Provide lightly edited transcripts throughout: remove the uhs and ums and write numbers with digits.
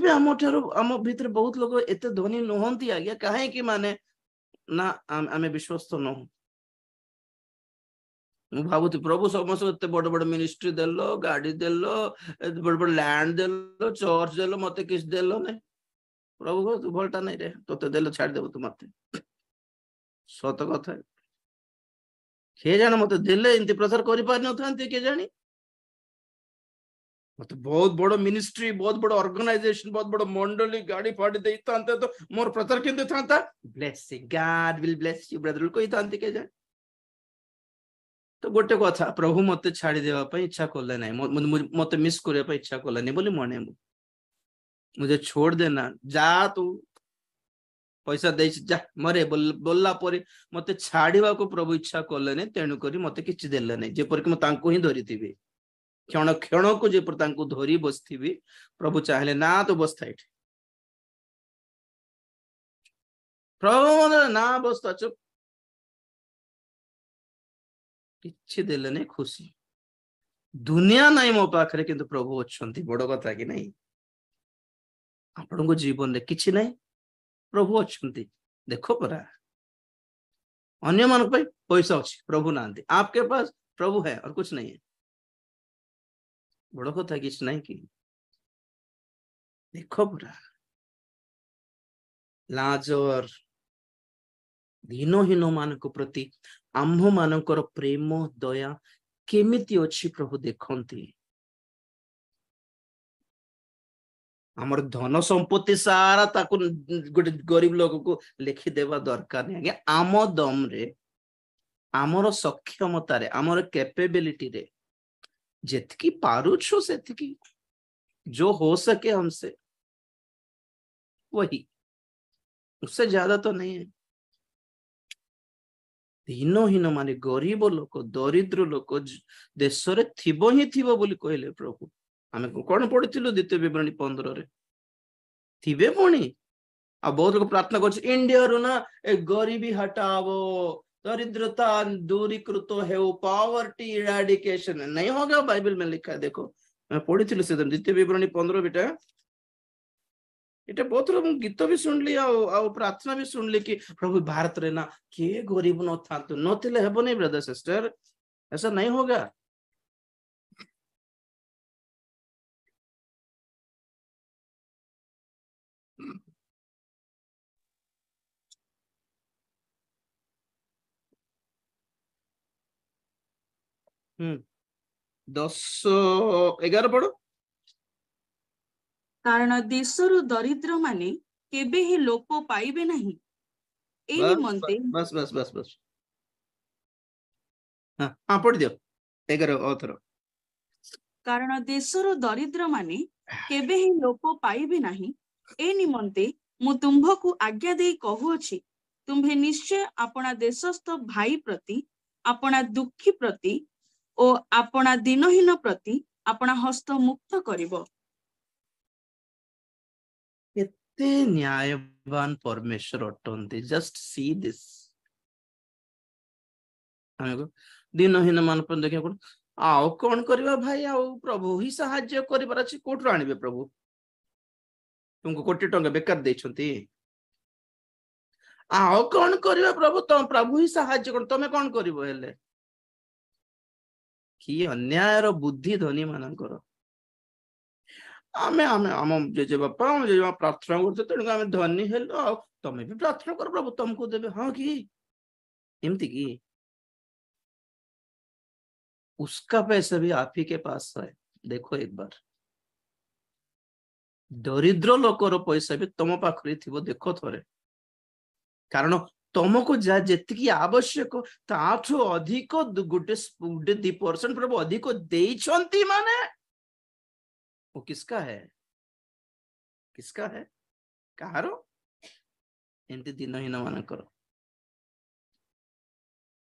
भी आम भीतर बहुत लोग एते धनी नुहंती आज्ञा कहीं कि माने ना आम विश्वस्त नहु मु भावुती प्रभु समस्त एते बड़ बड़ मिनिस्ट्री देलो गाड़ी देलो बड़ बड़ लैंड देलो चर्च देलो मते किस देलो नहीं प्रभु तू भलटा नहीं रे तो देलो छाड़ देबो तू मते सत कथा के जाने मते देले इंति प्रचार करि पार न थांती के जानी मत बहुत बड़ मिनिस्ट्री बहुत बड़ ऑर्गेनाइजेशन बहुत बड़ मंडली गाड़ी फाड़ी दे तांते तो मोर प्रचार केंदे थांता blessing God will bless you brother कोई तांती के जाने तो गोटे कथा प्रभु मते छाड़ी देवा पे इच्छा करले नहीं मते मिस करया पे इच्छा करले नहीं बोली मने मुझे छोड़ देना जा तू पैसा दे जा मरे बोलला परे मते छाड़ीवा को प्रभु इच्छा करले नहीं तेणु करी मते किछि देले नहीं जे पर कि म तांको ही धरिथिबी क्षण क्षण को जे पर तांको धरी बसथिबी प्रभु चाहले ना तो बसथा एठी प्रभु ना बसता चुप किछि देले नहीं खुशी दुनिया नहीं मो पाखरे किंतु प्रभु अछंती बड़ कथा कि नहीं आपन को जीवन रे किछि नहीं प्रभु अछंती देखो परा अन्य मान पे पैसा अछि प्रभु नांती आपके पास प्रभु है और कुछ नहीं है बड़ कथा किछ नहीं कि देखो परा लाजर दीनहीन मान को प्रति आम्भ मानकर प्रेम दया केमिति अछि प्रभु देखंती हमर धन संपत्ति सारा ताकू गोटे गरीब लोग को लिखि देवा दरकार नहीं आगे आम दम रे आमर सक्षमता रे आमर कैपेबिलिटी रे जेतकी पारुछु सेतकी जो हो सके हमसे वही उससे ज्यादा तो नहीं है दीनहीन माने गरीब लोक दरिद्र लोक देश रे थिबो ही थिबो बोली कहले प्रभु आमे कोन पढ़िथिलु द्वितीय विवरणी 15 रे थिबे पुणी आ बहुत लोग प्रार्थना कर इंडिया रो ना एक गरीबी हटाओ दरिद्रता दूरीकृत है पॉवर्टी इराडिकेशन नहीं होगा बाइबल में लिखा है देखो मैं पढ़िथिलु से द्वितीय विवरणी 15 बेटा इटे बहुत लोग गीत भी सुनली आ प्रार्थना भी सुनली कि प्रभु भारत रे ना के गरीब न था तो नथिले हेबो नहीं ब्रदर सिस्टर ऐसा नहीं होगा हम्म 10:11 पढ़ो कारण देशरु दरिद्र माने केबे ही लोप पाइबे नहीं ए निमंते बस बस बस बस हाँ पढ़ दियो 11 author कारण देशरु दरिद्र माने केबे ही लोप पाइबे नहीं ए निमंते मु तुम्भकु आज्ञा देई कहूछि तुम्भे निश्चय अपना देशस्थ भाई प्रति अपना दुखी प्रति ओ अपना दिनहीन प्रति अपना हस्त मुक्त करिवो एते न्यायवान परमेश्वर अटंती जस्ट सी दिस दिनहीन मान पर देखिए कोन आउ कोन करबा भाई आउ प्रभु ही सहाय्य करिबार अछि कोठरो आनिबे प्रभु तुमको कोटी टंका बेकार देछंती आओ कौन करियो प्रभु तुम प्रभु ही सहाय्य कर तमे कौन करिवो हेले कि अन्याय रो बुद्धि धनी मानकर आमे आमे आम जे बापा हम जे प्रार्थना करते तेणु आमे धनी हेलो तमे भी प्रार्थना कर प्रभु तुमको देबे हां कि एमती की उसका पैसा भी आप ही के पास है देखो एक बार दरिद्र लोकर पैसा भी तुम पाखरे थिबो देखो थोरे कारण तुमको जा जेतिकी आवश्यक ताठो अधिक गुटे 2% प्रभु अधिक देइछंती माने वो किसका है कहारो एंती दिनहीन मानकर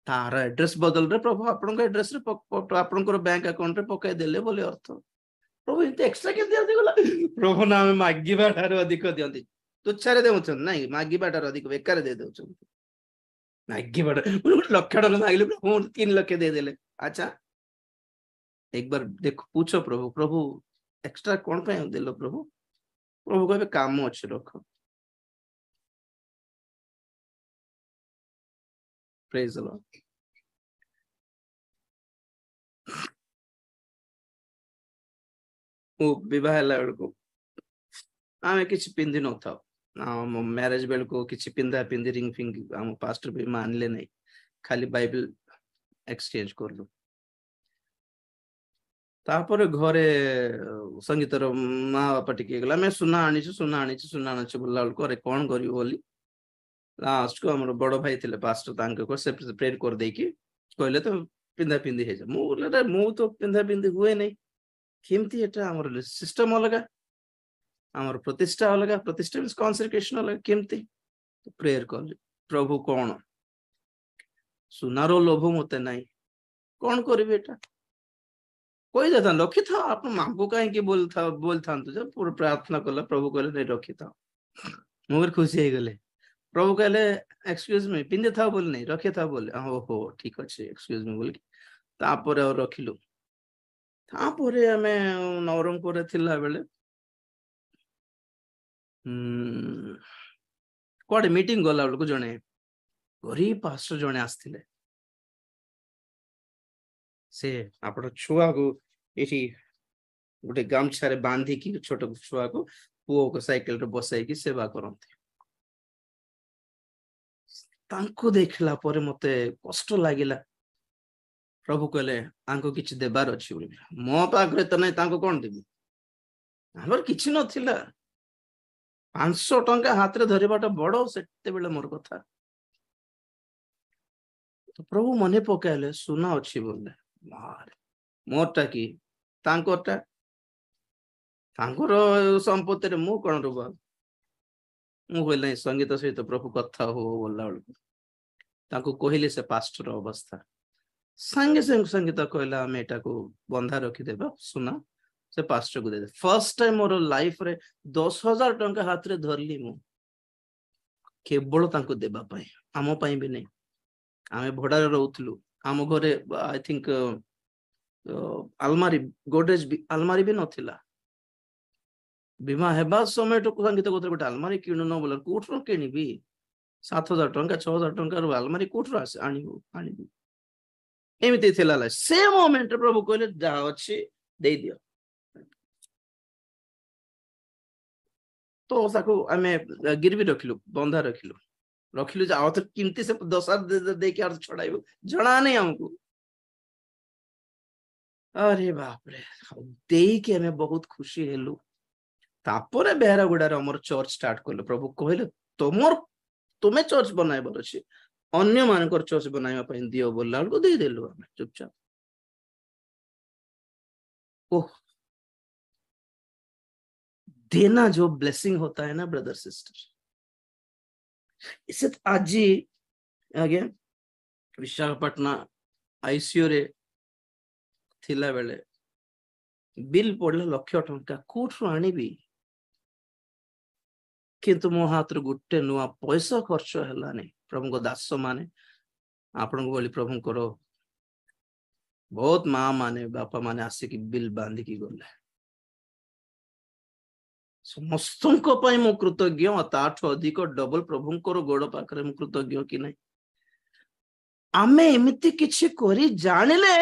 तार एड्रेस बदल रे प्रभु आपन एड्रेस रे आपन बैंक अकाउंट रे पकाई देले बोले अर्थ प्रभु इते एक्स्ट्रा के दिया दिगला प्रभु नाम मागिबा ठारो अधिक दियंती तुच्छारे देउछन नहीं मागिबा ठारो अधिक बेकार दे देउछन मागिबा लक्ष टका मागिले प्रभु 3 लाख दे देले अच्छा एक बार देखो पूछो प्रभु एक्स्ट्रा कौन पे देलो प्रभु प्रभु कहबे काम अच्छे रख। Praise the Lord. वो विवाह बेलू आम कि पिंधि न था मैरेज बेलू कि पिंधा पिंधि रिंग फिंग आम पास्टर भी मानले नहीं, खाली बाइबल एक्सचेंज करलु। तापर घरे संगीतर माँ बापा टिके गला मैं सुना आनी बोलला बेलू अरे कौन करी बोली लास्ट को हमर बड़ भाई थे पास्टर तांके से प्रेयर कर देकी कहले तो पिंधा पिंधि हे जा मु तो पिंधा पिंधि हुए नहीं केमती एटा हमर सिस्टम अलग आमर प्रतिष्ठा अलग प्रतिष्ठा मींस कॉन्सेक्रेशन अलग केमती तो प्रेयर कर प्रभु कौन सुनारो लोभ मते नहीं कौन करिवे एटा कोई देता रखी था आप माँ को कहीं बोल था जब पूरा प्रार्थना कला प्रभु कहले नहीं रखी था मुझे खुशी हो गले। प्रभु कहले एक्सक्यूज मी पिंधे था बोल नहीं रखे था बोले ओहो ठीक अच्छे एक्सक्यूज मी बोल तापर और रखिलु तापर आमे नवरंगपुर थिला बेले कोडे मीटिंग गला बेलू जने गरीब पास्टर जने आसथिले से आपण छुआ को एठी गोटे गामछा रे बांधी की छोट छुआ को पुओ को साइकिल रे बसाई की सेवा करंती तांको देखला परे मते कष्ट लागिला। प्रभु कहले आंको किछि देबार अछि बोली मो पाखरे त नै तांको कोन देबी हमर किछि नथिला 500 टंका हाथ रे धरिबाटा बड़ो सेते बेले मोर कथा तो प्रभु मने पकाइले सुना अछि बोले मार मोरटा की तांकोटा तांकर संपत्ति रे मु कोन रुबा मु कहले संगीत सहित प्रभु कथा हो बोलला बेलू तांको कहले से पास्टर अवस्था संगे संगीत कहला हम एटा को बंधा रखी देबा सुना से पास्टर को दे फर्स्ट टाइम मोर लाइफ रे 10,000 टंका हाथ रे धरली मु केवल तांको देबा पई आमो पई भी नहीं आमे भड़ा रे रहउथलु आम घरे आई थिंक अलमारी गोदरेज अलमारी भी नथिला बीमा हेबा समय तो संगीत गोत्र गोटे अलमारी किनु न बोल कोठरो किनिबी 7,000 टंका 6,000 टंका रो अलमारी कोठरो आसे आनिबी एमिति थिला से मोमेंट प्रभु कहले जा अछि दे दियो तो साको आमे गिरवी रखिलु बंधा रखिलु जे आउ तो किमती से 10,000 दे के और छड़ाइबो जणा नहीं हमको अरे बाप रे देई के हमें बहुत खुशी हेलु तापरे बेहरागुड़ा रे हमर चर्च स्टार्ट करलो प्रभु कहले तुम्हें चर्च बनाइबर अछि अन्य मानकर चर्च बनाइबा पई दियो बोलला को दे देलु हम चुपचाप ओह देना जो ब्लेसिंग होता है ना ब्रदर सिस्टर इसे आज आगे विशाखापट्टना आईसीयू रे थिला बेले बिल पड़ला लक्ष टंका कोठु आनिबी किंतु मो हाथ रे गुटे नुआ पैसा खर्च हला नहीं प्रभु को दास माने आपण को बोली प्रभु करो बहुत माँ माने बापा माने आसे कि बिल बांधी की गले समस्त मु कृतज्ञ ताठ अधिक डबल प्रभु गोड़ पाखरे मु कृतज्ञ कि नहीं आमे एमिति किछि करी जानिले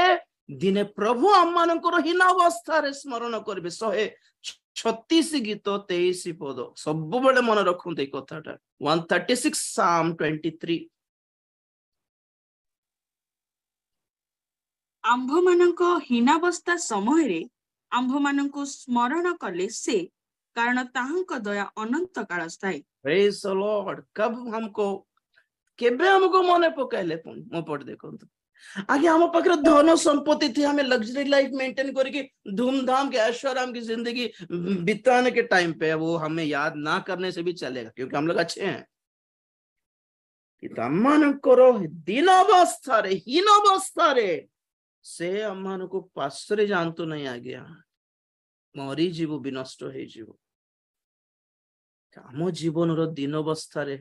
दिने प्रभु आम मानकर हीनावस्था रे स्मरण करबे 136 गीत 23 पद सब बेले मन रखुंते कथाटा 136 साम 23 आंभ मानक हीनावस्था समय रे आंभ मानक स्मरण कले से कारण ताहंक दया अनंत काल स्थायी। प्रेज द लॉर्ड कब हमको केबे हमको मने पकाइले पुन मो पढ़ देखो आगे हम पाखरे धन संपत्ति थी हमें लग्जरी लाइफ मेंटेन करके धूमधाम के ऐश्वर्य की जिंदगी बिताने के टाइम पे वो हमें याद ना करने से भी चलेगा क्योंकि हम लोग अच्छे हैं करो दिन अवस्था रे हीन अवस्था रे से अम्मान को पासरे जानतो नहीं आ गया मरी जीव विनष्ट हो जीव आम जीवन रो दिन अवस्था रे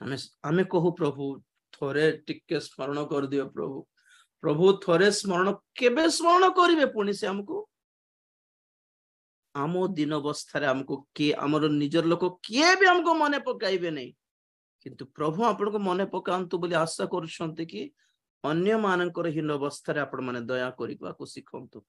हमें कहू प्रभु थोरे टिके स्मरण कर दियो प्रभु थोरे स्मरण केबे स्मरण करिवे पुणी से हमको आम दिन अवस्था हमको किए आमर निजर लोक किए भी हमको मन पकाइबे नहीं किंतु प्रभु आपण को मन पकांतु बोली आशा करुछंती कि अन्य मानकर हीन अवस्था आपण माने दया करबा को सिखंतु